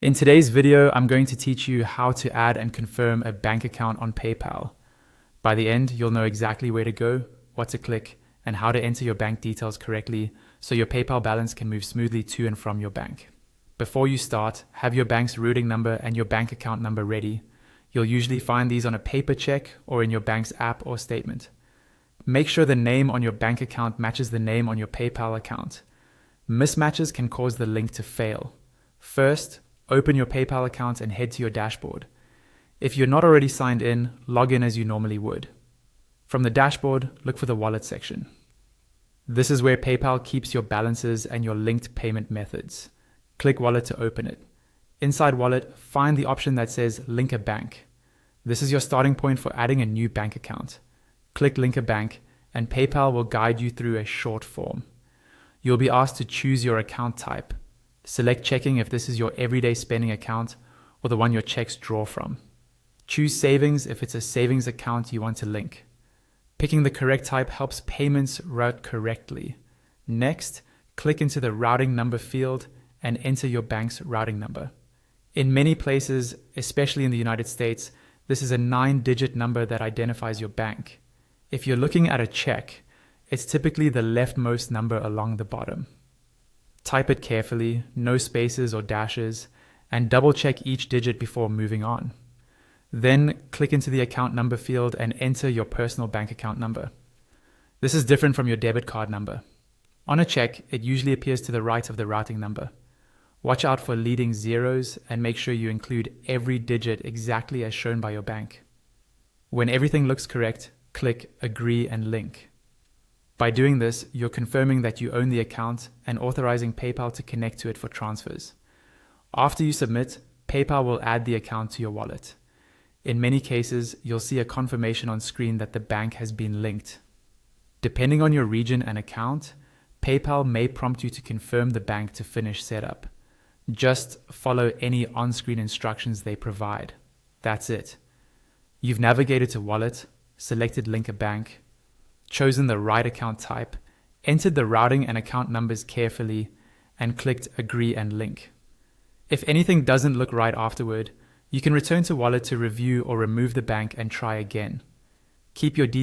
In today's video, I'm going to teach you how to add and confirm a bank account on PayPal. By the end, you'll know exactly where to go, what to click, and how to enter your bank details correctly so your PayPal balance can move smoothly to and from your bank. Before you start, have your bank's routing number and your bank account number ready. You'll usually find these on a paper check or in your bank's app or statement. Make sure the name on your bank account matches the name on your PayPal account. Mismatches can cause the link to fail. First, open your PayPal account and head to your dashboard. If you're not already signed in, log in as you normally would. From the dashboard, look for the wallet section. This is where PayPal keeps your balances and your linked payment methods. Click Wallet to open it. Inside Wallet, find the option that says Link a Bank. This is your starting point for adding a new bank account. Click Link a Bank, and PayPal will guide you through a short form. You'll be asked to choose your account type. Select checking if this is your everyday spending account or the one your checks draw from. Choose savings if it's a savings account you want to link. Picking the correct type helps payments route correctly. Next, click into the routing number field and enter your bank's routing number. In many places, especially in the United States, this is a 9-digit number that identifies your bank. If you're looking at a check, it's typically the leftmost number along the bottom. Type it carefully, no spaces or dashes, and double check each digit before moving on. Then click into the account number field and enter your personal bank account number. This is different from your debit card number. On a check, it usually appears to the right of the routing number. Watch out for leading zeros and make sure you include every digit exactly as shown by your bank. When everything looks correct, click Agree and Link. By doing this, you're confirming that you own the account and authorizing PayPal to connect to it for transfers. After you submit, PayPal will add the account to your wallet. In many cases, you'll see a confirmation on screen that the bank has been linked. Depending on your region and account, PayPal may prompt you to confirm the bank to finish setup. Just follow any on-screen instructions they provide. That's it. You've navigated to Wallet, selected Link a Bank, chosen the right account type, entered the routing and account numbers carefully, and clicked Agree and Link. If anything doesn't look right afterward, you can return to Wallet to review or remove the bank and try again. Keep your details